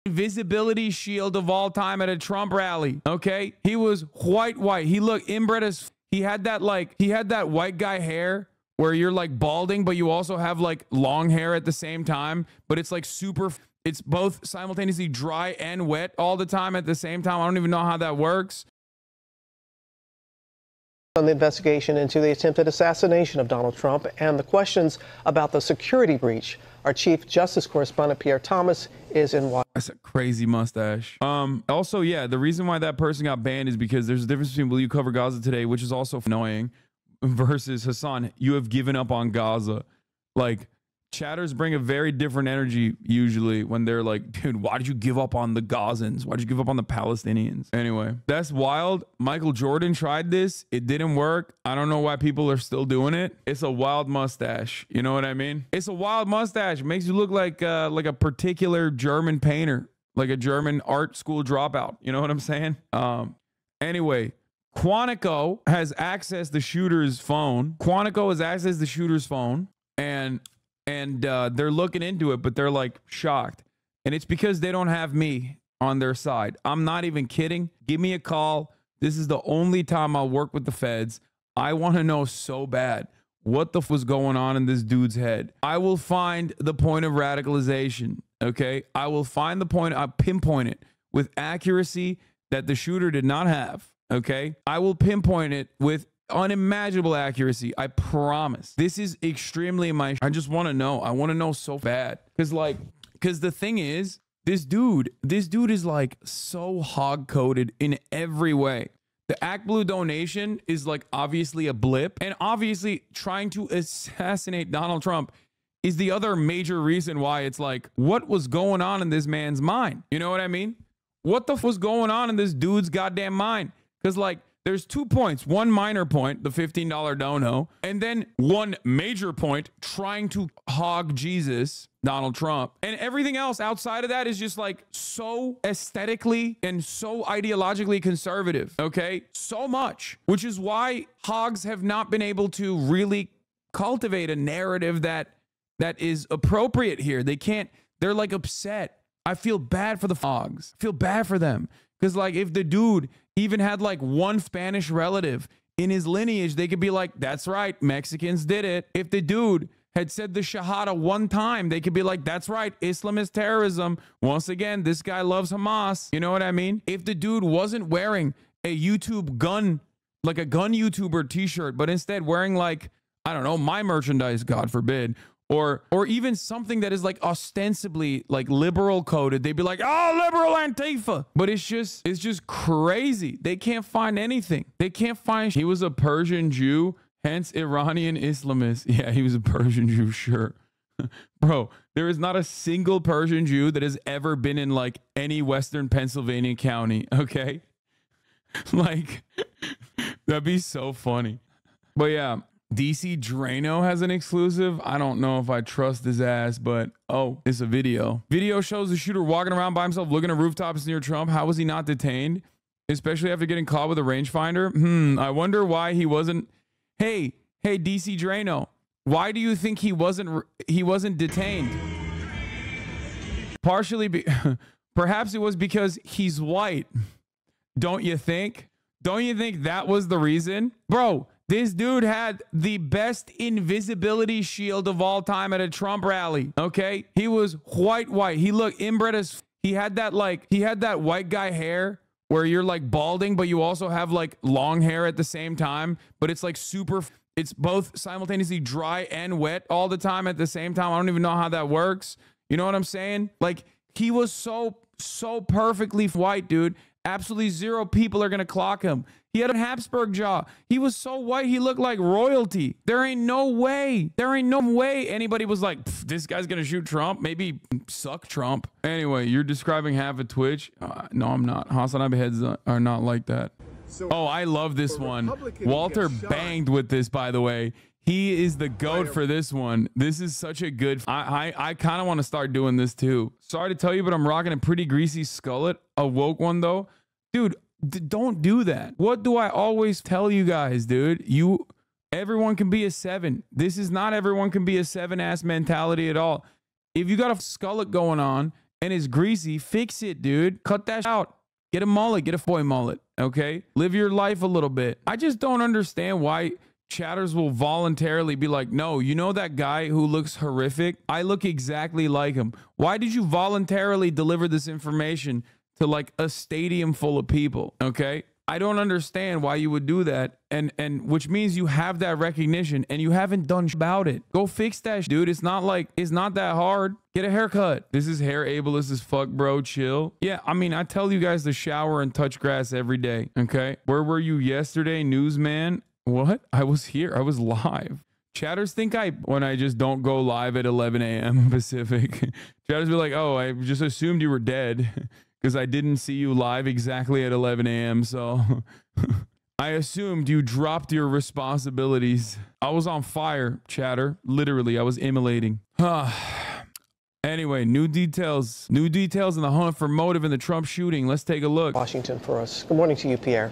invisibility shield of all time at a Trump rally. Okay. He was white. He looked inbred as he had that white guy hair where you're like balding, but you also have like long hair at the same time, but it's like super, it's both simultaneously dry and wet all the time at the same time. I don't even know how that works. On the investigation into the attempted assassination of Donald Trump and the questions about the security breach. Our Chief Justice Correspondent Pierre Thomas is in Washington. That's a crazy mustache. Also, yeah, the reason why that person got banned is because there's a difference between Will You Cover Gaza Today, which is also annoying, versus Hasan, you have given up on Gaza. Like, chatters bring a very different energy usually when they're like, dude, why did you give up on the Gazans? Why did you give up on the Palestinians? Anyway, that's wild. Michael Jordan tried this. It didn't work. I don't know why people are still doing it. It's a wild mustache. You know what I mean? It's a wild mustache. It makes you look like a particular German painter, like a German art school dropout. You know what I'm saying? Anyway, Quantico has accessed the shooter's phone. And they're looking into it, but they're like shocked. And it's because they don't have me on their side. I'm not even kidding. Give me a call. This is the only time I'll work with the feds. I want to know so bad what the f was going on in this dude's head. I will find the point of radicalization. Okay. I will find the point. I'll pinpoint it with accuracy that the shooter did not have. Okay. I will pinpoint it with unimaginable accuracy. I promise. This is extremely I just want to know. I want to know so bad. Because the thing is, this dude is like so hog-coded in every way. The Act Blue donation is like obviously a blip, and obviously trying to assassinate Donald Trump is the other major reason why it's like, what was going on in this man's mind? You know what I mean? What the f was going on in this dude's goddamn mind? Because like, there's 2 points, one minor point, the $15 dono, and then one major point trying to hog Jesus, Donald Trump. And everything else outside of that is just like so aesthetically and so ideologically conservative, okay? So much, which is why hogs have not been able to really cultivate a narrative that is appropriate here. They can't, they're like upset. I feel bad for the hogs. I feel bad for them. Because like if the dude even had like one Spanish relative in his lineage, they could be like, that's right, Mexicans did it. If the dude had said the Shahada one time, they could be like, that's right, Islamist terrorism. Once again, this guy loves Hamas. You know what I mean? If the dude wasn't wearing a YouTube gun, like a gun YouTuber t-shirt, but instead wearing like, I don't know, my merchandise, God forbid, or even something that is like ostensibly like liberal coded, they'd be like, oh, liberal Antifa. But it's just crazy. They can't find anything. They can't find. He was a Persian Jew, hence Iranian Islamist. Yeah, he was a Persian Jew, sure. Bro, there is not a single Persian Jew that has ever been in like any Western Pennsylvania county, okay? Like, that'd be so funny. But yeah. DC Drano has an exclusive. I don't know if I trust his ass, but oh, it's a video. Video shows the shooter walking around by himself looking at rooftops near Trump. How was he not detained? Especially after getting caught with a rangefinder? I wonder why he wasn't. Hey, DC Drano, why do you think he wasn't detained? Partially, perhaps it was because he's white. Don't you think? Don't you think that was the reason? Bro, this dude had the best invisibility shield of all time at a Trump rally. Okay. He was white. He looked inbred as he had that white guy hair where you're like balding, but you also have like long hair at the same time, but it's like super, it's both simultaneously dry and wet all the time at the same time. I don't even know how that works. You know what I'm saying? Like he was so perfectly white, dude. Absolutely zero people are going to clock him. He had a Habsburg jaw. He was so white, he looked like royalty. There ain't no way anybody was like, this guy's going to shoot Trump. Maybe suck Trump. Anyway, you're describing half of Twitch. No, I'm not. HasanAbi heads are not like that. Oh, I love this one. Walter banged with this, by the way. He is the GOAT for this one. This is such a good... I kind of want to start doing this too. Sorry to tell you, but I'm rocking a pretty greasy skullet. A woke one, though. Dude, don't do that. What do I always tell you guys, dude? Everyone can be a 7. This is not everyone can be a 7-ass mentality at all. If you got a skullet going on and is greasy, fix it, dude. Cut that out. Get a mullet, get a boy mullet, okay? Live your life a little bit. I just don't understand why chatters will voluntarily be like, no, you know that guy who looks horrific? I look exactly like him. Why did you voluntarily deliver this information to like a stadium full of people, okay? I don't understand why you would do that, and which means you have that recognition and you haven't done about it. Go fix that, dude. It's not that hard. Get a haircut. This is hair ableist as fuck, bro. Chill. Yeah, I mean, I tell you guys to shower and touch grass every day, okay? Where were you yesterday, newsman? What? I was here. I was live. Chatters think when I just don't go live at 11 a.m. Pacific. Chatters be like, oh, I just assumed you were dead. Because I didn't see you live exactly at 11 a.m. So I assumed you dropped your responsibilities. I was on fire, chatter. Literally, I was immolating. Anyway, new details in the hunt for motive in the Trump shooting. Let's take a look. Washington for us. Good morning to you, Pierre.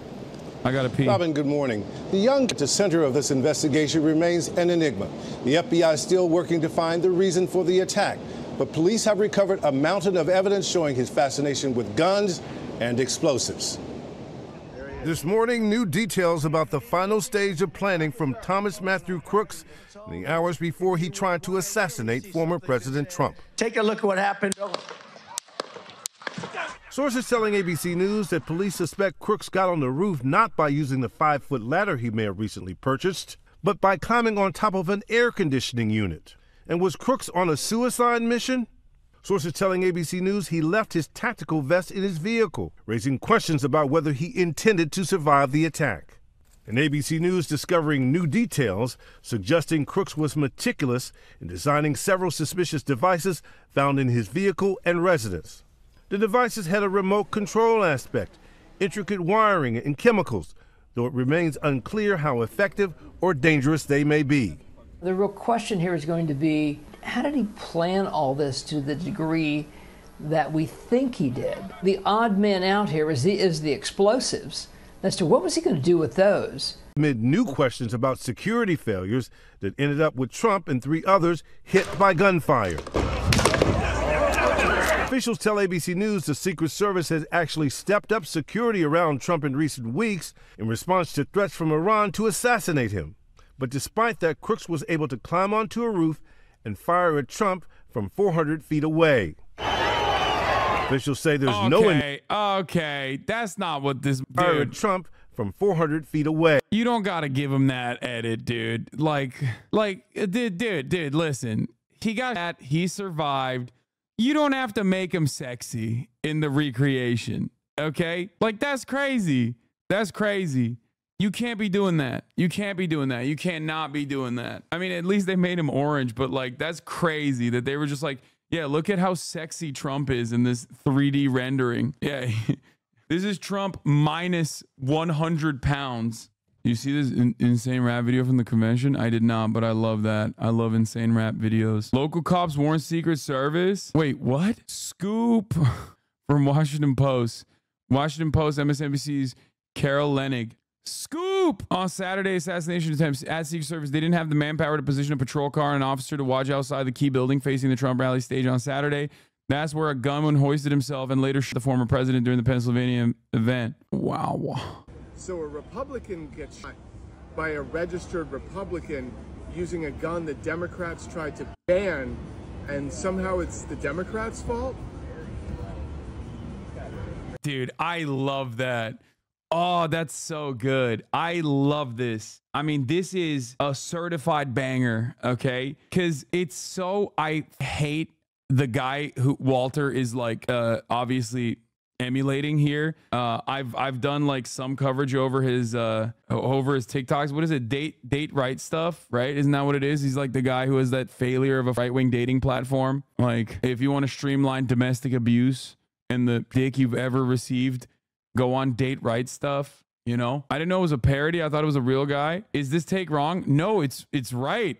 I gotta pee. Robin, good morning. The young at the center of this investigation remains an enigma. The FBI is still working to find the reason for the attack. But police have recovered a mountain of evidence showing his fascination with guns and explosives. This morning, new details about the final stage of planning from Thomas Matthew Crooks in the hours before he tried to assassinate former President Trump. Take a look at what happened. Sources telling ABC News that police suspect Crooks got on the roof not by using the 5-foot ladder he may have recently purchased, but by climbing on top of an air conditioning unit. And was Crooks on a suicide mission? Sources telling ABC News he left his tactical vest in his vehicle, raising questions about whether he intended to survive the attack. And ABC News discovering new details suggesting Crooks was meticulous in designing several suspicious devices found in his vehicle and residence. The devices had a remote control aspect, intricate wiring and chemicals, though it remains unclear how effective or dangerous they may be. The real question here is going to be, how did he plan all this to the degree that we think he did? The odd man out here is the explosives. As to what was he going to do with those? Amid new questions about security failures that ended up with Trump and 3 others hit by gunfire. Officials tell ABC News the Secret Service has actually stepped up security around Trump in recent weeks in response to threats from Iran to assassinate him. But despite that, Crooks was able to climb onto a roof and fire at Trump from 400 feet away. Officials say there's Okay, that's not what this fire at Trump from 400 feet away. You don't gotta give him that edit, dude. Dude, listen. He got that. He survived. You don't have to make him sexy in the recreation, okay? Like, that's crazy. That's crazy. You can't be doing that. You can't be doing that. You cannot be doing that. I mean, at least they made him orange, but like, that's crazy that they were just like, yeah, look at how sexy Trump is in this 3D rendering. Yeah, this is Trump minus 100 pounds. You see this insane rap video from the convention? I did not, but I love that. I love insane rap videos. Local cops warn Secret Service. Wait, what? Scoop from Washington Post. Washington Post, MSNBC's Carol Leonnig. Scoop! On Saturday, assassination attempts at Secret Service. They didn't have the manpower to position a patrol car and an officer to watch outside the key building facing the Trump rally stage on Saturday. That's where a gunman hoisted himself and later shot the former president during the Pennsylvania event. Wow. So a Republican gets shot by a registered Republican using a gun that Democrats tried to ban, and somehow it's the Democrats' fault? Dude, I love that. Oh, that's so good. I love this. I mean, this is a certified banger, okay? Because it's so, I hate the guy who Walter is like obviously emulating here. I've done like some coverage over his TikToks. What is it? Date right stuff, right? Isn't that what it is? He's like the guy who has that failure of a right-wing dating platform. Like, if you want to streamline domestic abuse and the dick you've ever received, go on Date Right stuff, you know? I didn't know it was a parody. I thought it was a real guy. Is this take wrong? No, it's right.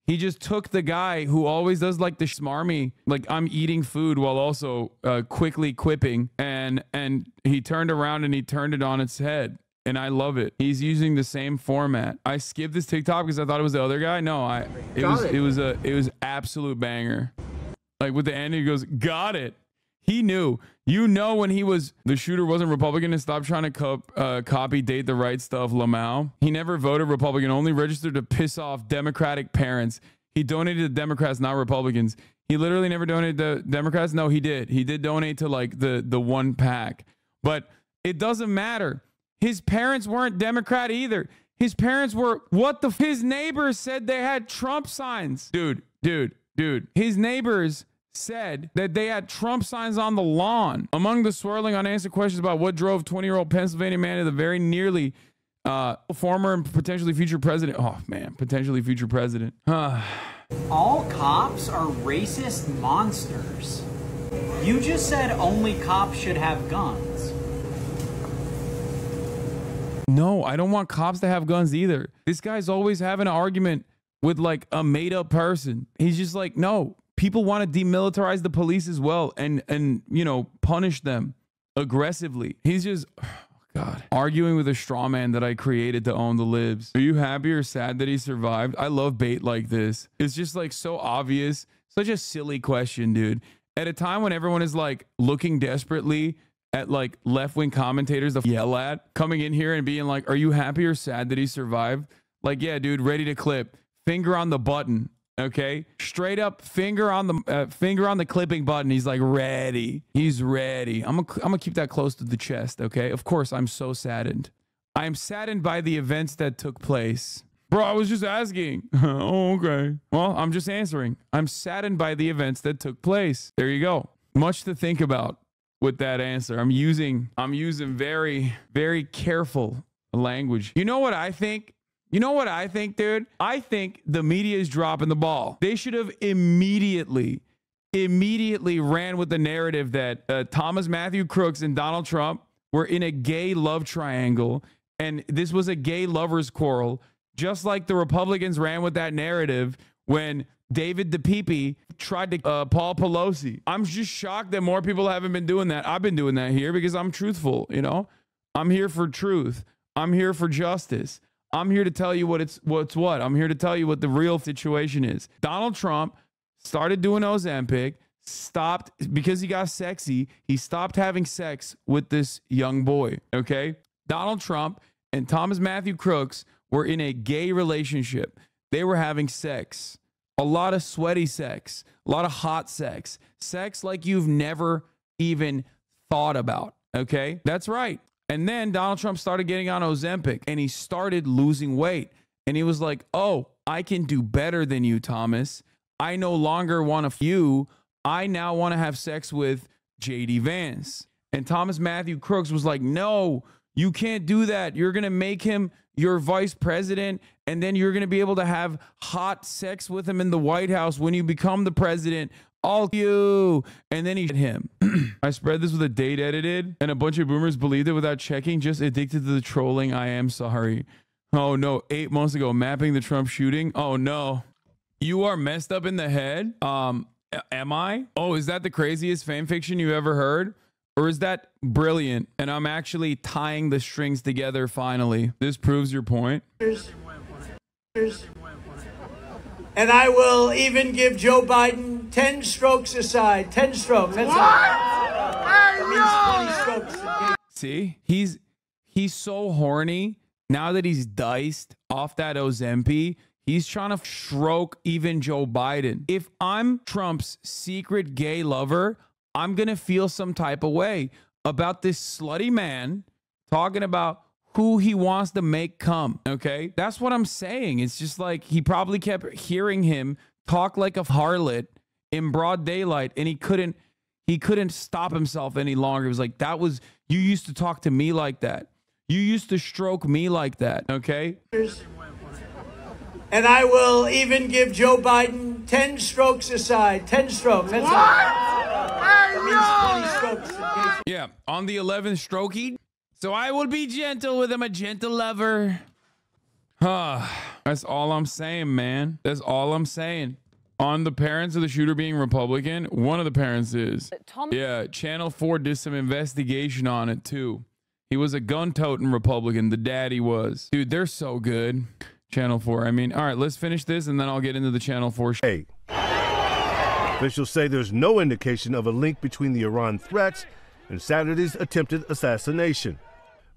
He just took the guy who always does like the smarmy, like I'm eating food while also quickly quipping, and he turned around and he turned it on its head. And I love it. He's using the same format. I skipped this TikTok because I thought it was the other guy. No, it was absolute banger. Like with the end, he goes, got it. He knew. You know when the shooter wasn't Republican and stopped trying to copy Date the Right Stuff Lamau. He never voted Republican, only registered to piss off Democratic parents. He donated to Democrats, not Republicans. He literally never donated to Democrats. No, he did. He did donate to like the one pack. But it doesn't matter. His parents weren't Democrat either. His parents were, his neighbors said they had Trump signs. Dude. His neighbors said that they had Trump signs on the lawn. Among the swirling unanswered questions about what drove 20-year-old Pennsylvania man to the very nearly former and potentially future president. Oh, man, potentially future president. All cops are racist monsters. You just said only cops should have guns. No, I don't want cops to have guns either. This guy's always having an argument with like a made up person. He's just like, no, people want to demilitarize the police as well and you know, punish them aggressively. He's just, oh God, arguing with a straw man that I created to own the libs. Are you happy or sad that he survived? I love bait like this. It's just like so obvious. Such a silly question, dude. At a time when everyone is like looking desperately at like left-wing commentators to yell at, coming in here and being like, are you happy or sad that he survived? Like, yeah, dude, ready to clip. Finger on the button, okay? Straight up finger on the clipping button. He's like ready. He's ready. I'm gonna keep that close to the chest, okay? Of course, I'm so saddened. I am saddened by the events that took place. Bro, I was just asking. Oh, okay. Well, I'm just answering. I'm saddened by the events that took place. There you go. Much to think about with that answer. I'm using very, very careful language. You know what I think? You know what I think, dude? I think the media is dropping the ball. They should have immediately ran with the narrative that Thomas Matthew Crooks and Donald Trump were in a gay love triangle, and this was a gay lovers quarrel, just like the Republicans ran with that narrative when David DePipe tried to Paul Pelosi. I'm just shocked that more people haven't been doing that. I've been doing that here because I'm truthful, you know? I'm here for truth. I'm here for justice. I'm here to tell you what's what. I'm here to tell you what the real situation is. Donald Trump started doing Ozempic, stopped because he got sexy. He stopped having sex with this young boy, okay? Donald Trump and Thomas Matthew Crooks were in a gay relationship. They were having sex. A lot of sweaty sex, a lot of hot sex, sex like you've never even thought about, okay? That's right. And then Donald Trump started getting on Ozempic and he started losing weight. And he was like, oh, I can do better than you, Thomas. I no longer want you. I now want to have sex with JD Vance. And Thomas Matthew Crooks was like, no, you can't do that. You're going to make him your vice president, and then you're going to be able to have hot sex with him in the White House when you become the president. All you. And then he hit him. I spread this with a date edited, and a bunch of boomers believed it without checking, just addicted to the trolling. I am sorry. Oh, no. 8 months ago, mapping the Trump shooting. Oh, no. You are messed up in the head? Am I? Oh, is that the craziest fan fiction you ever heard? Or is that brilliant? And I'm actually tying the strings together finally. This proves your point. And I will even give Joe Biden 10 strokes aside. 10 strokes. That's that means 20 strokes. See, he's so horny now that he's diced off that Ozempic. He's trying to stroke even Joe Biden. If I'm Trump's secret gay lover, I'm going to feel some type of way about this slutty man talking about who he wants to make come. Okay. That's what I'm saying. It's just like he probably kept hearing him talk like a harlot in broad daylight, and he couldn't stop himself any longer. It was like, you used to talk to me like that. You used to stroke me like that. Okay. And I will even give Joe Biden 10 strokes aside. 10 strokes. That's that means 20 strokes. Yeah. On the 11th strokey. So I will be gentle with him, a gentle lover. That's all I'm saying, man. That's all I'm saying. On the parents of the shooter being Republican, one of the parents is. Yeah, Channel 4 did some investigation on it too. He was a gun-toting Republican, the daddy was. Dude, they're so good. Channel 4. I mean, all right, let's finish this and then I'll get into the Channel 4. Hey. Officials say there's no indication of a link between the Iran threats and Saturday's attempted assassination.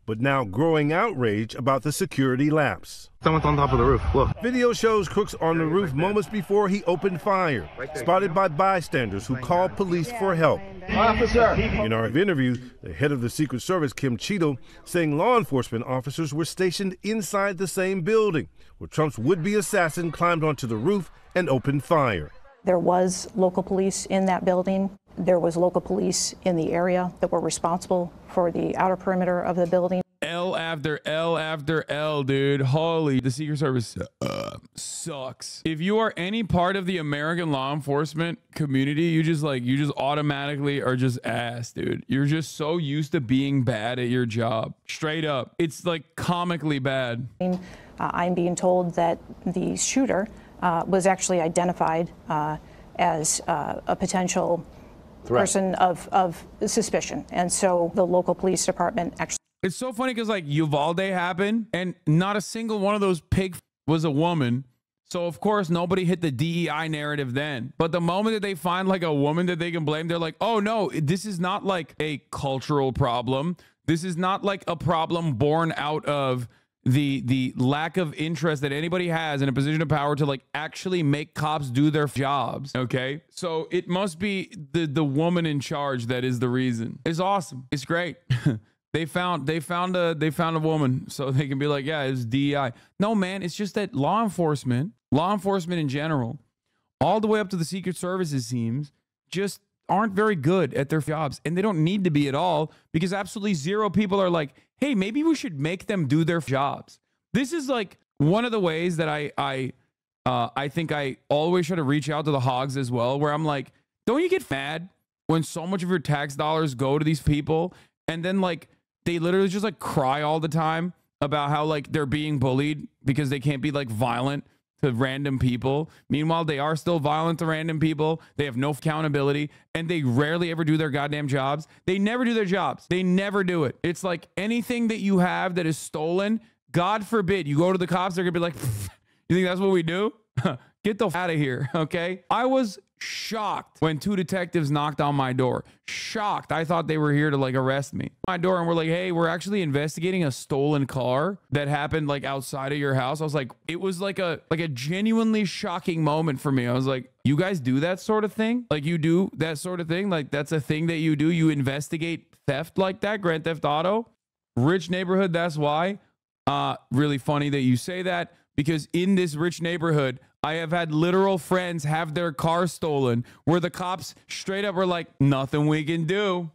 But now growing outrage about the security lapse. Someone's on top of the roof. Look. Video shows Crooks on the roof moments before he opened fire, spotted by bystanders who called police for help. Officer. In our interview, the head of the Secret Service, Kim Cheadle, saying law enforcement officers were stationed inside the same building where Trump's would-be assassin climbed onto the roof and opened fire. There was local police in that building. There was local police in the area that were responsible for the outer perimeter of the building. L after L after L, dude. Holy, the Secret Service sucks. If you are any part of the American law enforcement community, you just automatically are just ass, dude. You're just so used to being bad at your job. Straight up. It's like comically bad. I'm being told that the shooter was actually identified as a potential person of suspicion. And so the local police department actually... It's so funny because like Uvalde happened and not a single one of those pig was a woman. So of course nobody hit the DEI narrative then. But the moment that they find like a woman that they can blame, they're like, oh no, this is not like a cultural problem. This is not like a problem born out of the lack of interest that anybody has in a position of power to like actually make cops do their jobs. Okay, so it must be the woman in charge that is the reason. It's awesome. It's great. They found a woman so they can be like, yeah, it's DEI. No, man, it's just that law enforcement in general, all the way up to the Secret Service, it seems, just aren't very good at their jobs, and they don't need to be at all because absolutely zero people are like, hey, maybe we should make them do their jobs. This is like one of the ways that I think I always try to reach out to the hogs as well, where I'm like, don't you get mad when so much of your tax dollars go to these people and then like they literally just like cry all the time about how like they're being bullied because they can't be like violent to random people. Meanwhile, they are still violent to random people. They have no accountability and they rarely ever do their goddamn jobs. They never do their jobs. They never do it. It's like anything that you have that is stolen, God forbid, you go to the cops, they're gonna be like, you think that's what we do? Get the f out of here, okay? I was shocked when 2 detectives knocked on my door. Shocked. I thought they were here to like arrest me. My door, and we're like, hey, we're actually investigating a stolen car that happened like outside of your house. I was like, it was like a genuinely shocking moment for me. I was like, you guys do that sort of thing? Like you do that sort of thing? Like that's a thing that you do? You investigate theft like that? Grand Theft Auto? Rich neighborhood, that's why. Really funny that you say that, because in this rich neighborhood, I have had literal friends have their car stolen where the cops straight up were like, nothing we can do.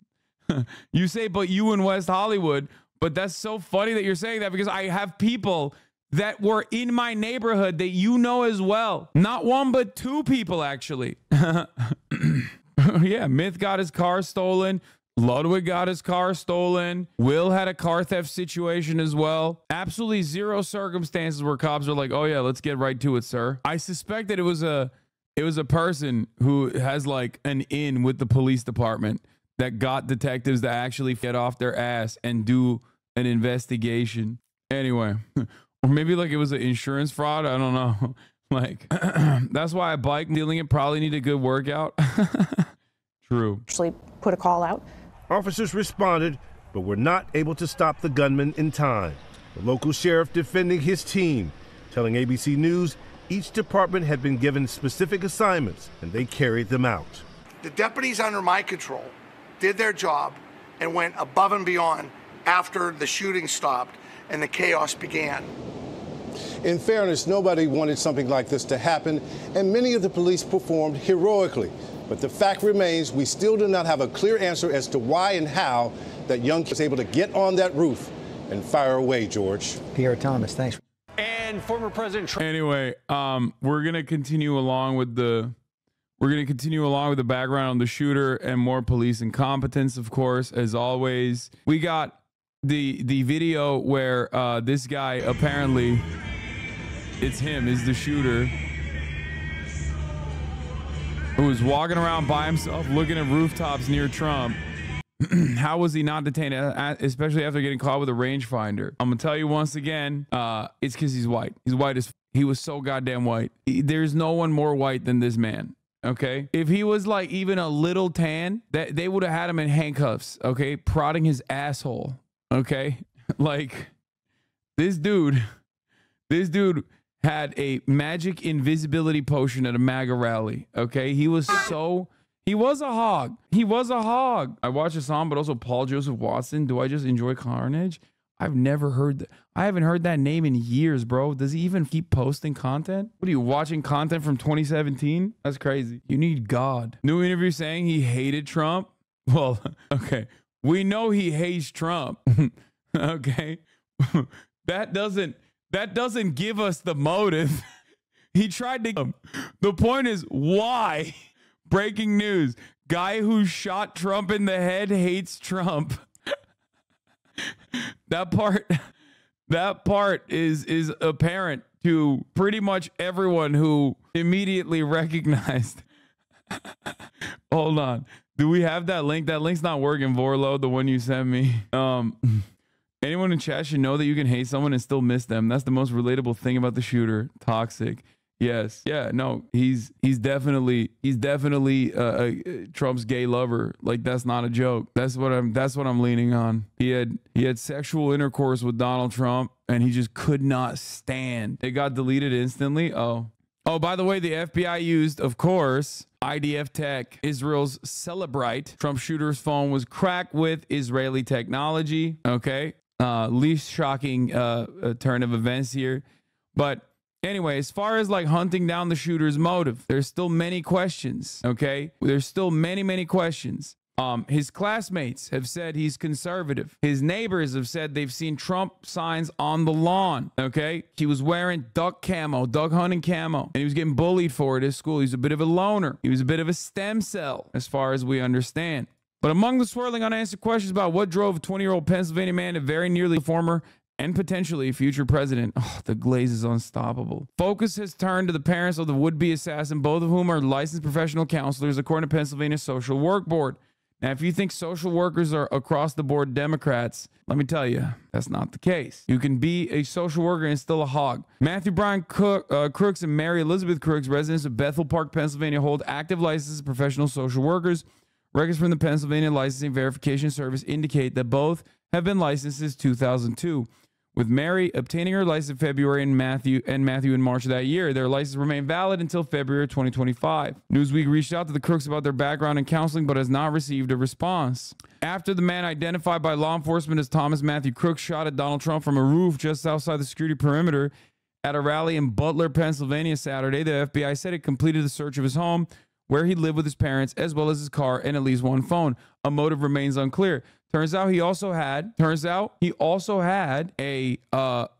You say, but you in West Hollywood. But that's so funny that you're saying that because I have people that were in my neighborhood that you know as well. Not one, but 2 people, actually. Yeah, Myth got his car stolen. Ludwig got his car stolen. Will had a car theft situation as well. Absolutely zero circumstances where cops are like, oh yeah, let's get right to it, sir. I suspect that it was a person who has like an in with the police department that got detectives to actually get off their ass and do an investigation. Anyway, or maybe like it was an insurance fraud. I don't know. Like, that's why I bike. Dealing it probably need a good workout. True. Actually put a call out. Officers responded, but were not able to stop the gunman in time. The local sheriff defending his team, telling ABC News each department had been given specific assignments and they carried them out. The deputies under my control did their job and went above and beyond after the shooting stopped and the chaos began. In fairness, nobody wanted something like this to happen, and many of the police performed heroically. But the fact remains, we still do not have a clear answer as to why and how that young kid was able to get on that roof and fire away, George. Pierre Thomas, thanks. And former President Trump. Anyway, we're gonna continue along with the background on the shooter and more police incompetence, of course, as always. We got the video where this guy apparently, it's him, is the shooter, who was walking around by himself looking at rooftops near Trump. How was he not detained, especially after getting caught with a rangefinder? I'm gonna tell you once again, it's because he's white. He's white as he was so goddamn white. There's no one more white than this man. okay? If he was like even a little tan, that they would have had him in handcuffs, okay? Prodding his asshole, okay? Like this dude had a magic invisibility potion at a MAGA rally, okay? He was a hog. He was a hog. I watched Hasan, but also Paul Joseph Watson. Do I just enjoy carnage? I've never heard that. I haven't heard that name in years, bro. Does he even keep posting content? What are you watching content from 2017? That's crazy. You need God. New interview saying he hated Trump. Well, okay. We know he hates Trump. Okay. That doesn't give us the motive. He tried to. The point is why. Breaking news. Guy who shot Trump in the head hates Trump. That part is apparent to pretty much everyone who immediately recognized. Hold on. Do we have that link? That link's not working, Vorlo, the one you sent me. Anyone in chat should know that you can hate someone and still miss them. That's the most relatable thing about the shooter. Toxic. Yes. Yeah. No. He's definitely Trump's gay lover. Like that's not a joke. That's what I'm leaning on. He had sexual intercourse with Donald Trump, and he just could not stand. It got deleted instantly. Oh. By the way, the FBI used, of course, IDF tech. Israel's Celebrite. Trump shooter's phone was cracked with Israeli technology. Okay. Least shocking turn of events here, but. Anyway, as far as like hunting down the shooter's motive, there's still many questions, okay? There's still many questions. His classmates have said he's conservative. His neighbors have said they've seen Trump signs on the lawn, okay? He was wearing duck hunting camo, and he was getting bullied for it at school. He's a bit of a loner. He was a bit of a stem cell, as far as we understand. But among the swirling unanswered questions about what drove a 20-year-old Pennsylvania man to very nearly former and potentially future president. The glaze is unstoppable. Focus has turned to the parents of the would-be assassin, both of whom are licensed professional counselors, according to Pennsylvania Social Work Board. Now, if you think social workers are across-the-board Democrats, let me tell you, that's not the case. You can be a social worker and still a hog. Matthew Brian Crooks and Mary Elizabeth Crooks, residents of Bethel Park, Pennsylvania, hold active licenses as professional social workers. Records from the Pennsylvania Licensing Verification Service indicate that both have been licensed since 2002. With Mary obtaining her license in February and Matthew in March of that year. Their license remained valid until February 2025. Newsweek reached out to the Crooks about their background in counseling, but has not received a response. After the man identified by law enforcement as Thomas Matthew Crooks shot at Donald Trump from a roof just outside the security perimeter at a rally in Butler, Pennsylvania Saturday, the FBI said it completed the search of his home, where he lived with his parents, as well as his car and at least one phone. A motive remains unclear. Turns out he also had a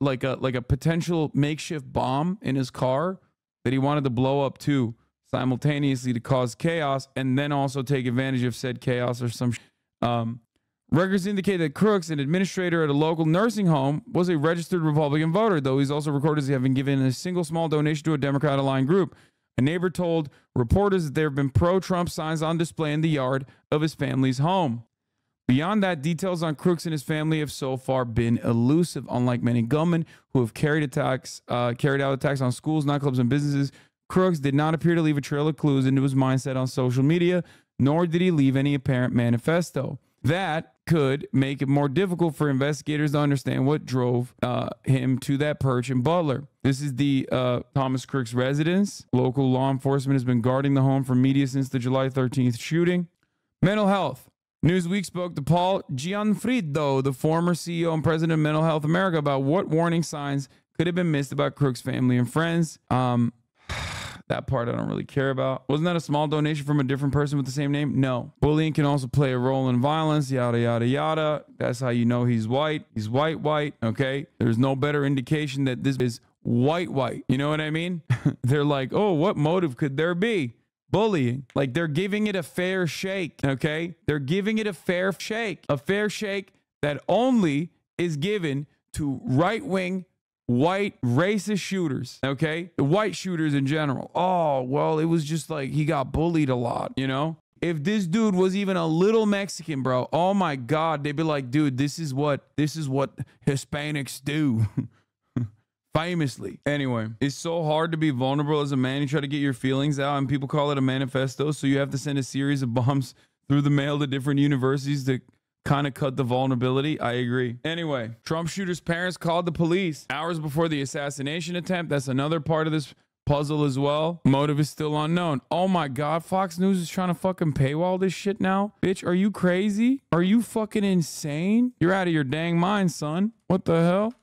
like a potential makeshift bomb in his car that he wanted to blow up too, simultaneously to cause chaos and then also take advantage of said chaos or some. Records indicate that Crooks, an administrator at a local nursing home, was a registered Republican voter, though he's also recorded as having given a single small donation to a Democrat-aligned group. A neighbor told reporters that there have been pro-Trump signs on display in the yard of his family's home. Beyond that, details on Crooks and his family have so far been elusive. Unlike many gunmen who have carried out attacks on schools, nightclubs, and businesses, Crooks did not appear to leave a trail of clues into his mindset on social media, nor did he leave any apparent manifesto. That could make it more difficult for investigators to understand what drove him to that perch in Butler. This is the Thomas Crooks residence. Local law enforcement has been guarding the home from media since the July 13th shooting. Mental health. Newsweek spoke to Paul Gianfrido, the former CEO and president of Mental Health America, about what warning signs could have been missed about Crooks' family and friends. That part I don't really care about. Wasn't that a small donation from a different person with the same name? No. Bullying can also play a role in violence, yada, yada, yada. That's how you know he's white. He's white, okay? There's no better indication that this is white. You know what I mean? They're like, oh, what motive could there be? Bullying. Like they're giving it a fair shake, okay? They're giving it a fair shake that only is given to right-wing white racist shooters, okay? The white shooters in general. Oh, well, it was just like he got bullied a lot, you know? If this dude was even a little Mexican, bro, oh my God, they'd be like, dude, this is what Hispanics do. Famously. Anyway, it's so hard to be vulnerable as a man. You try to get your feelings out, and people call it a manifesto. So you have to send a series of bombs through the mail to different universities to kind of cut the vulnerability. I agree. Anyway, Trump shooter's parents called the police hours before the assassination attempt. That's another part of this puzzle as well. Motive is still unknown. Oh my God, Fox News is trying to fucking paywall this shit now? Bitch, are you crazy? Are you fucking insane? You're out of your dang mind, son. What the hell?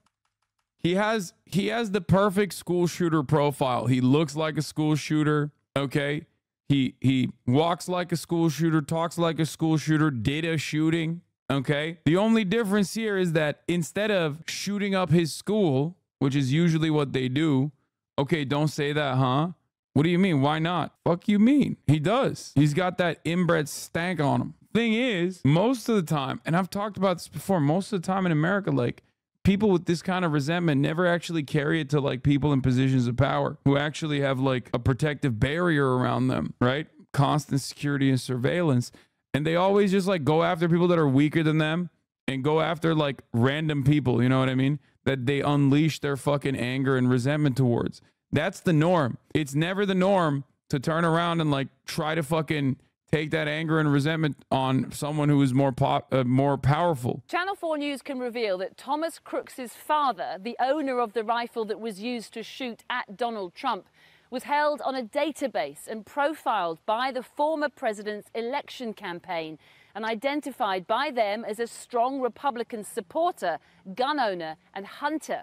He has the perfect school shooter profile. He looks like a school shooter, okay? He walks like a school shooter, talks like a school shooter, did a shooting, okay? The only difference here is that instead of shooting up his school, which is usually what they do, okay, don't say that, huh? What do you mean? Why not? Fuck you mean? He does. He's got that inbred stank on him. Thing is, most of the time, and I've talked about this before, most of the time in America, like, people with this kind of resentment never actually carry it to like people in positions of power who actually have like a protective barrier around them, right? Constant security and surveillance. And they always just like go after people that are weaker than them and go after like random people, you know what I mean? That they unleash their fucking anger and resentment towards. That's the norm. It's never the norm to turn around and like try to fucking take that anger and resentment on someone who is more powerful. Channel 4 News can reveal that Thomas Crooks's father, the owner of the rifle that was used to shoot at Donald Trump, was held on a database and profiled by the former president's election campaign and identified by them as a strong Republican supporter, gun owner and hunter.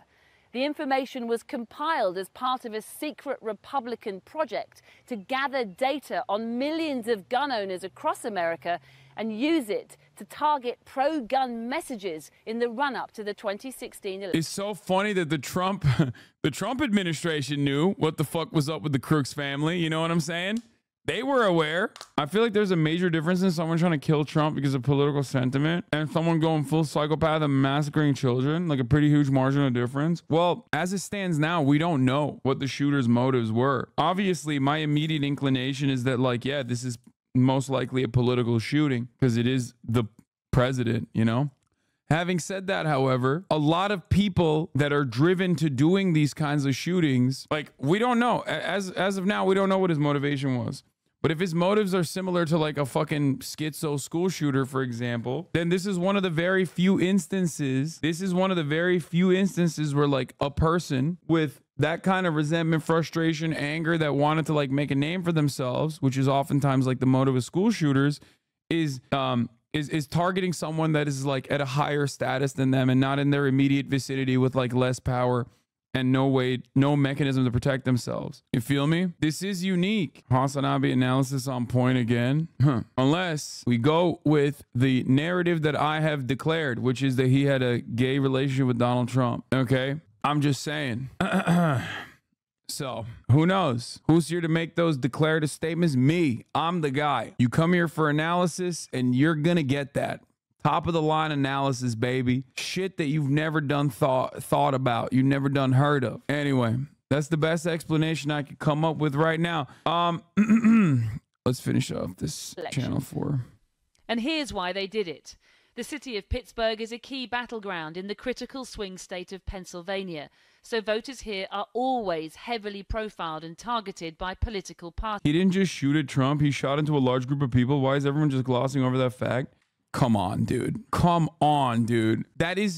The information was compiled as part of a secret Republican project to gather data on millions of gun owners across America and use it to target pro-gun messages in the run-up to the 2016 election. It's so funny that the Trump administration knew what the fuck was up with the Crooks family. You know what I'm saying? They were aware. I feel like there's a major difference in someone trying to kill Trump because of political sentiment and someone going full psychopath and massacring children, like a pretty huge margin of difference. Well, as it stands now, we don't know what the shooter's motives were. Obviously, my immediate inclination is that, like, yeah, this is most likely a political shooting because it is the president, you know? Having said that, however, a lot of people that are driven to doing these kinds of shootings, like, we don't know. As of now, we don't know what his motivation was. But if his motives are similar to like a fucking schizo school shooter, for example, then this is one of the very few instances. This is one of the very few instances where like a person with that kind of resentment, frustration, anger that wanted to like make a name for themselves, which is oftentimes like the motive of school shooters, is targeting someone that is like at a higher status than them and not in their immediate vicinity with like less power and no mechanism to protect themselves. You feel me? This is unique. HasanAbi analysis on point again. Unless we go with the narrative that I have declared, which is that he had a gay relationship with Donald Trump. Okay? I'm just saying. So, who knows? Who's here to make those declarative statements? Me. I'm the guy. You come here for analysis, and you're gonna get that. Top of the line analysis, baby. Shit that you've never done thought about. You've never done heard of. Anyway, that's the best explanation I could come up with right now. Let's finish off this Channel 4. And here's why they did it. The city of Pittsburgh is a key battleground in the critical swing state of Pennsylvania. So voters here are always heavily profiled and targeted by political parties. He didn't just shoot at Trump. He shot into a large group of people. Why is everyone just glossing over that fact? Come on, dude. Come on, dude.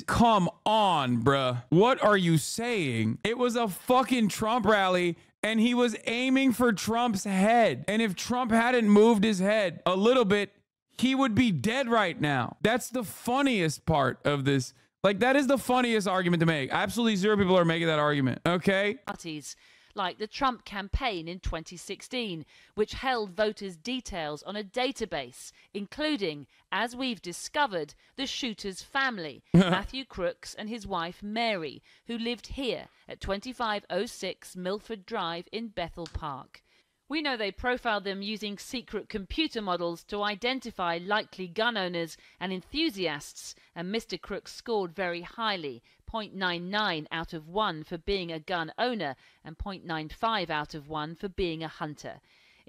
Come on, bruh. What are you saying? It was a fucking Trump rally and he was aiming for Trump's head. And if Trump hadn't moved his head a little bit, he would be dead right now. That's the funniest part of this. Like, that is the funniest argument to make. Absolutely zero people are making that argument, okay? Parties like the Trump campaign in 2016, which held voters' details on a database, including, as we've discovered, the shooter's family, Matthew Crooks and his wife Mary, who lived here at 2506 Milford Drive in Bethel Park. We know they profiled them using secret computer models to identify likely gun owners and enthusiasts, and Mr. Crooks scored very highly, 0.99 out of 1 for being a gun owner and 0.95 out of 1 for being a hunter.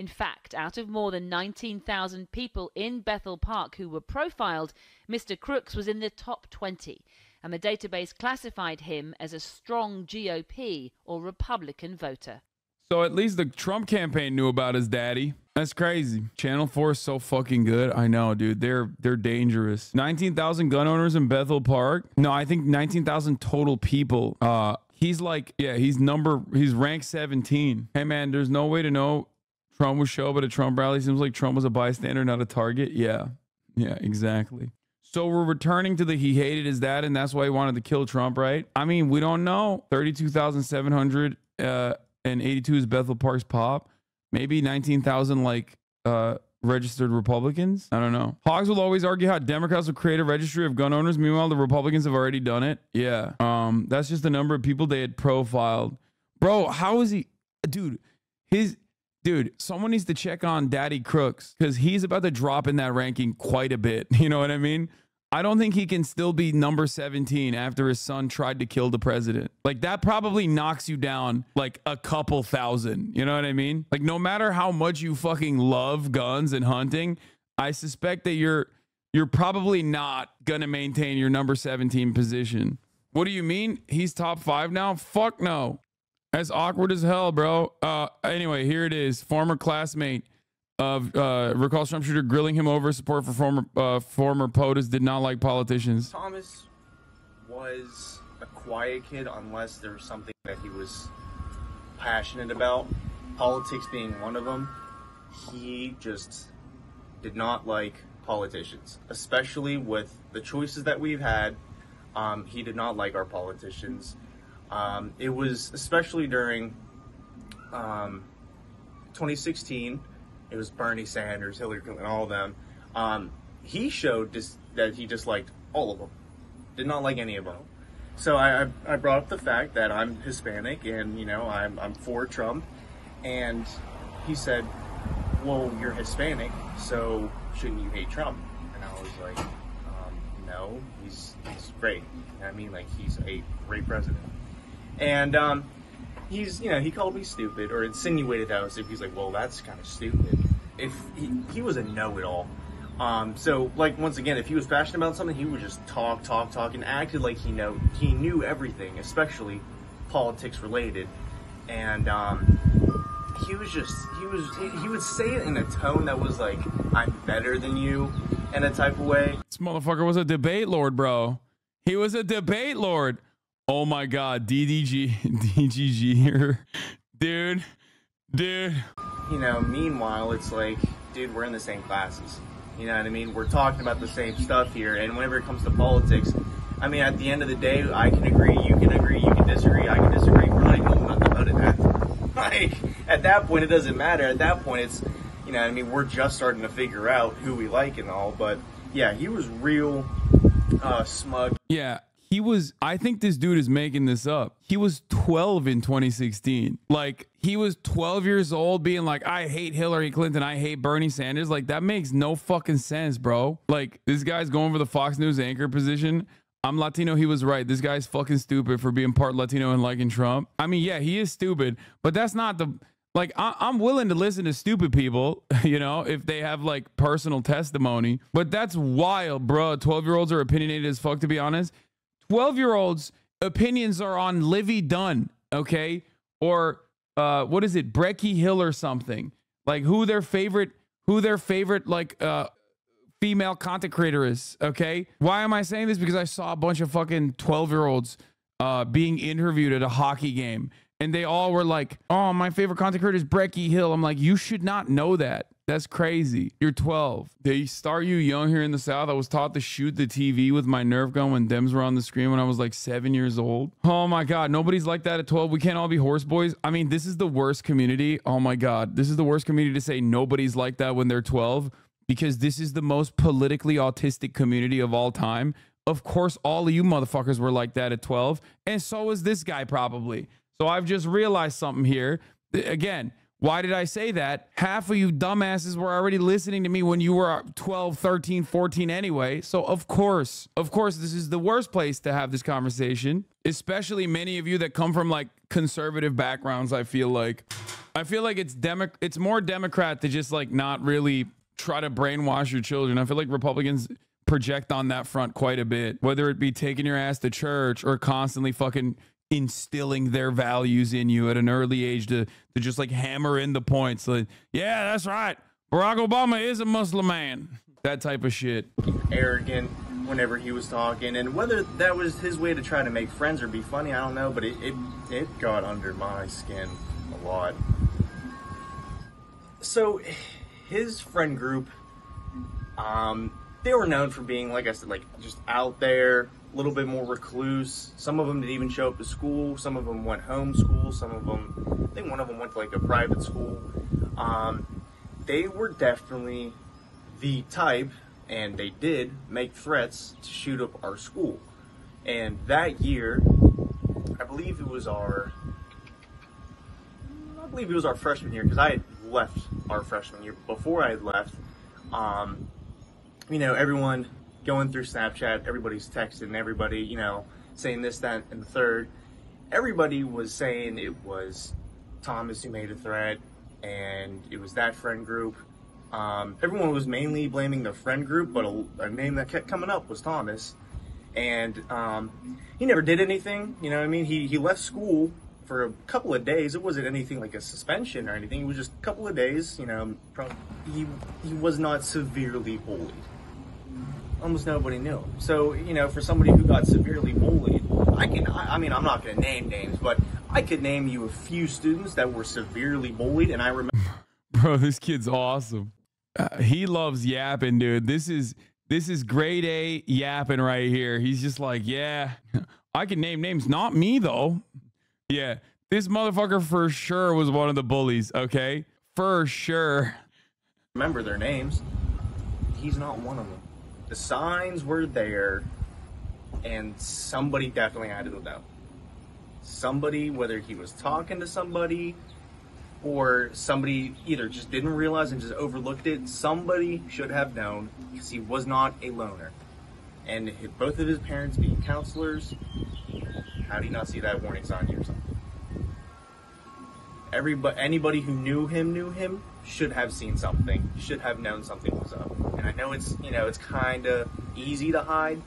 In fact, out of more than 19,000 people in Bethel Park who were profiled, Mr. Crooks was in the top 20, and the database classified him as a strong GOP or Republican voter. So at least the Trump campaign knew about his daddy. That's crazy. Channel 4 is so fucking good. I know, dude. They're dangerous. 19,000 gun owners in Bethel Park. No, I think 19,000 total people. He's like, yeah, he's ranked 17. Hey man, there's no way to know Trump would show up at a Trump rally. Seems like Trump was a bystander, not a target. Yeah, exactly. So we're returning to he hated his dad and that's why he wanted to kill Trump, right? I mean, we don't know. 32,782 is Bethel Park's pop. Maybe 19,000 like registered Republicans. I don't know. Hogs will always argue how Democrats will create a registry of gun owners. Meanwhile, the Republicans have already done it. Yeah. That's just the number of people they had profiled. Bro, how is he? Dude, someone needs to check on Daddy Crooks because he's about to drop in that ranking quite a bit. You know what I mean? I don't think he can still be number 17 after his son tried to kill the president. Like that probably knocks you down like a couple thousand. You know what I mean? Like no matter how much you fucking love guns and hunting, I suspect that you're probably not gonna maintain your number 17 position. What do you mean? He's top 5 now? Fuck no. That's awkward as hell, bro. Anyway, here it is. Former classmate of recalls Trump shooter grilling him over support for former POTUS, did not like politicians. Thomas was a quiet kid unless there was something that he was passionate about, politics being one of them. He just did not like politicians, especially with the choices that we've had. He did not like our politicians. It was especially during 2016. It was Bernie Sanders, Hillary Clinton, all of them. He showed that he disliked all of them. Did not like any of them. So I brought up the fact that I'm Hispanic and, you know, I'm for Trump. And he said, well, you're Hispanic, so shouldn't you hate Trump? And I was like, no, he's great. I mean, like, he's a great president. And he called me stupid, or insinuated that I was stupid. He's like, well, that's kind of stupid. If he was a know-it-all. So, like, once again, if he was passionate about something, he would just talk, and acted like he knew everything, especially politics related. And he would say it in a tone that was like, I'm better than you, in a type of way. This motherfucker was a debate lord, bro. He was a debate lord. Oh my God, DGG here. Dude. You know, meanwhile, it's like, dude, we're in the same classes. You know what I mean? We're talking about the same stuff here. And whenever it comes to politics, I mean, at the end of the day, I can agree, you can disagree, I can disagree. We're not even know nothing about it. Like, at that point, it doesn't matter. At that point, it's, you know what I mean? We're just starting to figure out who we like and all. But yeah, he was real smug. Yeah. I think this dude is making this up. He was 12 in 2016. Like, he was 12 years old being like, I hate Hillary Clinton. I hate Bernie Sanders. Like, that makes no fucking sense, bro. Like, this guy's going for the Fox News anchor position. I'm Latino. He was right. This guy's fucking stupid for being part Latino and liking Trump. I mean, yeah, he is stupid, but that's not the... Like, I'm willing to listen to stupid people, you know, if they have, like, personal testimony. But that's wild, bro. 12-year-olds are opinionated as fuck, to be honest. 12-year-olds' opinions are on Livy Dunn, okay? Or what is it, Brecky Hill or something? Like who their favorite like female content creator is, okay? Why am I saying this? Because I saw a bunch of fucking 12-year-olds being interviewed at a hockey game, and they all were like, "Oh, my favorite content creator is Brecky Hill." I'm like, you should not know that. That's crazy. You're 12. They start you young here in the South. I was taught to shoot the TV with my Nerf gun when Dems were on the screen when I was like 7 years old. Oh my God. Nobody's like that at 12. We can't all be horse boys. I mean, this is the worst community. Oh my God. This is the worst community to say nobody's like that when they're 12, because this is the most politically autistic community of all time. Of course, all of you motherfuckers were like that at 12. And so is this guy probably. So I've just realized something here. Again, why did I say that? Half of you dumbasses were already listening to me when you were 12, 13, 14 anyway. So of course, this is the worst place to have this conversation, especially many of you that come from like conservative backgrounds, I feel like. I feel like it's more Democrat to just like not really try to brainwash your children. I feel like Republicans project on that front quite a bit, whether it be taking your ass to church or constantly fucking instilling their values in you at an early age to just like hammer in the points. Like, yeah, that's right. Barack Obama is a Muslim man. That type of shit. Arrogant whenever he was talking, and whether that was his way to try to make friends or be funny, I don't know, but it got under my skin a lot. So his friend group, they were known for being, like I said, like just out there, a little bit more recluse. Some of them didn't even show up to school. Some of them went homeschool. Some of them, I think one of them went to like a private school. They were definitely the type, and they did make threats to shoot up our school. And that year, I believe it was our freshman year, because I had left our freshman year. Before I had left, you know, everyone going through Snapchat, everybody's texting everybody, you know, saying this, that, and the third. Everybody was saying it was Thomas who made a threat, and it was that friend group. Everyone was mainly blaming the friend group, but a name that kept coming up was Thomas. And he never did anything, you know what I mean? He left school for a couple of days. It wasn't anything like a suspension or anything. It was just a couple of days, you know. He was not severely bullied. Almost nobody knew him. So, you know, for somebody who got severely bullied, I mean, I'm not going to name names, but I could name you a few students that were severely bullied, and I remember... Bro, this kid's awesome. He loves yapping, dude. This is grade A yapping right here. He's just like, yeah, I can name names. Not me, though. Yeah, this motherfucker for sure was one of the bullies, okay? For sure. Remember their names. He's not one of them. The signs were there, and somebody definitely had to know. Somebody, whether he was talking to somebody or somebody either just didn't realize and just overlooked it, somebody should have known, because he was not a loner. And both of his parents being counselors, how do you not see that warning sign or something? Anybody who knew him should have seen something, should have known something was up. And I know it's, you know, it's kind of easy to hide,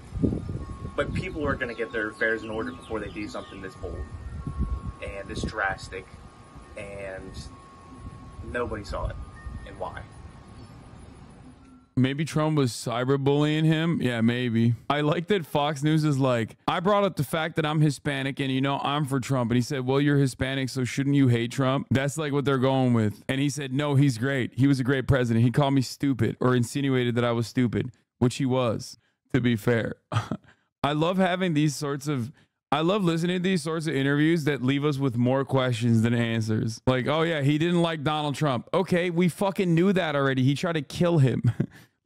but people are going to get their affairs in order before they do something this bold and this drastic, and nobody saw it. And why? Maybe Trump was cyberbullying him. Yeah, maybe. I like that Fox News is like, I brought up the fact that I'm Hispanic and, you know, I'm for Trump. And he said, well, you're Hispanic, so shouldn't you hate Trump? That's like what they're going with. And he said, no, he's great. He was a great president. He called me stupid, or insinuated that I was stupid, which he was, to be fair. I love having these sorts of, I love listening to these sorts of interviews that leave us with more questions than answers. Like, oh yeah, he didn't like Donald Trump. Okay, we fucking knew that already. He tried to kill him.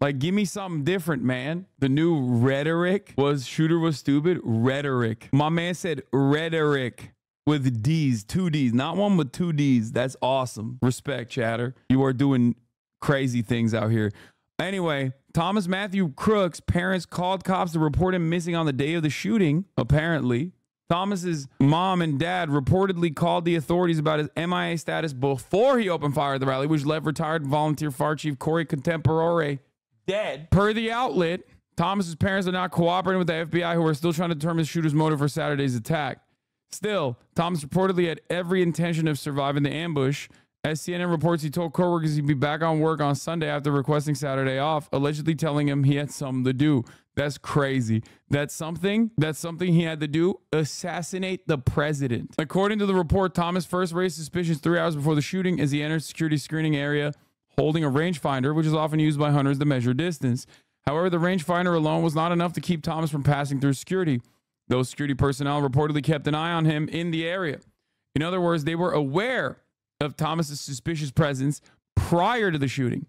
Like, give me something different, man. The new rhetoric was shooter was stupid. Rhetoric. My man said rhetoric with D's, 2 D's, not one with 2 D's. That's awesome. Respect, chatter. You are doing crazy things out here. Anyway, Thomas Matthew Crooks' parents called cops to report him missing on the day of the shooting, apparently. Thomas's mom and dad reportedly called the authorities about his MIA status before he opened fire at the rally, which left retired volunteer fire chief Corey Contemporary dead. Per the outlet, Thomas's parents are not cooperating with the FBI, who are still trying to determine the shooter's motive for Saturday's attack. Still, Thomas reportedly had every intention of surviving the ambush. As CNN reports, he told coworkers he'd be back on work on Sunday after requesting Saturday off, allegedly telling him he had something to do. That's crazy. That's something he had to do. Assassinate the president. According to the report, Thomas first raised suspicions 3 hours before the shooting as he entered security screening area holding a rangefinder, which is often used by hunters to measure distance. However, the rangefinder alone was not enough to keep Thomas from passing through security. Those security personnel reportedly kept an eye on him in the area. In other words, they were aware of Thomas's suspicious presence prior to the shooting.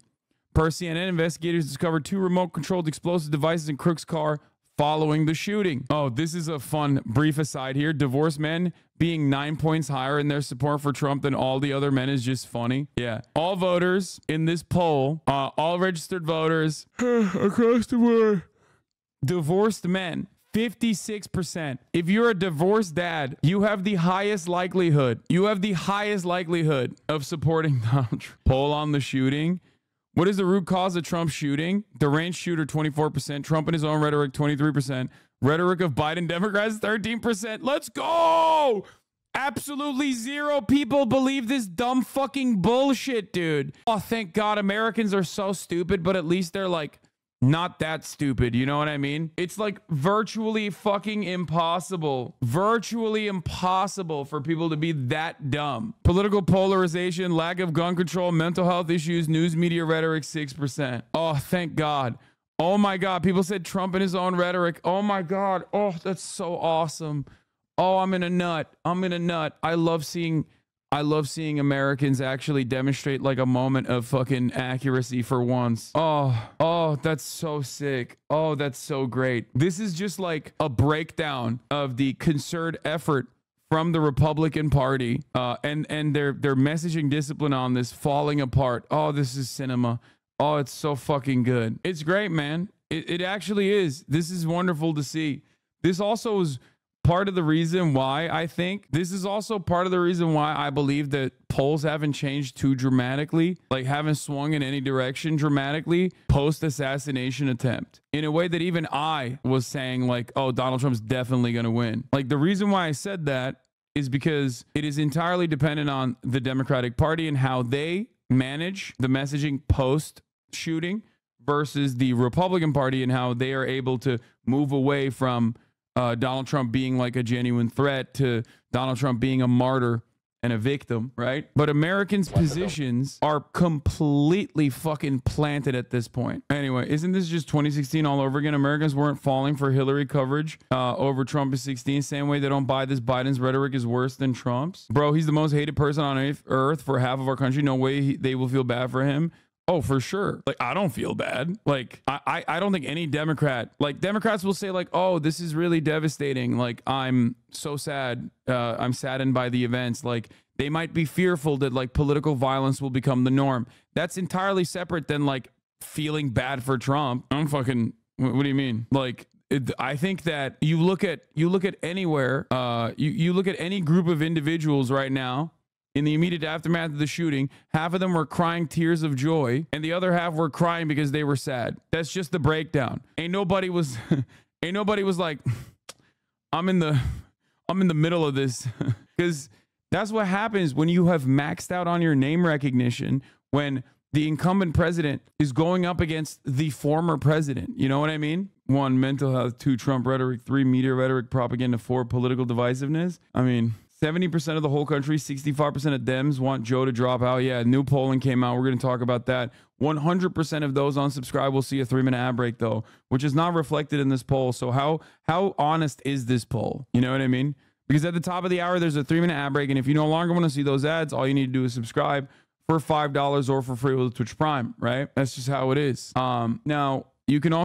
Per CNN, investigators discovered 2 remote-controlled explosive devices in Crook's car following the shooting. Oh, this is a fun brief aside here. Divorced men being 9 points higher in their support for Trump than all the other men is just funny. Yeah. All voters in this poll, all registered voters across the board, divorced men, 56%. If you're a divorced dad, you have the highest likelihood. You have the highest likelihood of supporting Donald Trump. Poll on the shooting. What is the root cause of Trump's shooting? Deranged shooter, 24%. Trump and his own rhetoric, 23%. Rhetoric of Biden Democrats, 13%. Let's go! Absolutely zero people believe this dumb fucking bullshit, dude. Oh, thank God Americans are so stupid, but at least they're like not that stupid. You know what I mean? It's like virtually fucking impossible. Virtually impossible for people to be that dumb. Political polarization, lack of gun control, mental health issues, news media rhetoric, 6%. Oh, thank God. Oh my God. People said Trump and his own rhetoric. Oh my God. Oh, that's so awesome. Oh, I'm in a nut. I'm in a nut. I love seeing Americans actually demonstrate like a moment of fucking accuracy for once. Oh, that's so sick. Oh, that's so great. This is just like a breakdown of the concerted effort from the Republican Party and their messaging discipline on this falling apart. Oh, this is cinema. Oh, it's so fucking good. It's great, man. It actually is. This is wonderful to see. This also is part of the reason why I believe that polls haven't changed too dramatically, like haven't swung in any direction dramatically post-assassination attempt, in a way that even I was saying like, oh, Donald Trump's definitely going to win. Like the reason why I said that is because it is entirely dependent on the Democratic Party and how they manage the messaging post-shooting versus the Republican Party and how they are able to move away from Donald Trump being like a genuine threat to Donald Trump being a martyr and a victim, right? But Americans' positions are completely fucking planted at this point. Anyway, isn't this just 2016 all over again? Americans weren't falling for Hillary coverage over Trump in 16. Same way they don't buy this Biden's rhetoric is worse than Trump's. Bro, he's the most hated person on earth for half of our country. No way they will feel bad for him. Oh, for sure. Like, I don't feel bad. Like, I don't think any Democrat, like Democrats will say like, oh, this is really devastating. Like, I'm so sad. I'm saddened by the events. Like, they might be fearful that like political violence will become the norm. That's entirely separate than like feeling bad for Trump. I'm fucking, what do you mean? Like, I think that you look at anywhere, you look at any group of individuals right now in the immediate aftermath of the shooting, half of them were crying tears of joy and the other half were crying because they were sad. That's just the breakdown. Ain't nobody was like, I'm in the middle of this. Because that's what happens when you have maxed out on your name recognition, when the incumbent president is going up against the former president. You know what I mean? 1, mental health. 2, Trump rhetoric. 3, media rhetoric, propaganda. 4, political divisiveness. I mean, 70% of the whole country, 65% of Dems want Joe to drop out. Yeah, new polling came out. We're going to talk about that. 100% of those unsubscribe will see a 3-minute ad break, though, which is not reflected in this poll. So how honest is this poll? You know what I mean? Because at the top of the hour, there's a 3-minute ad break. And if you no longer want to see those ads, all you need to do is subscribe for $5 or for free with Twitch Prime, right? That's just how it is. Now, you can also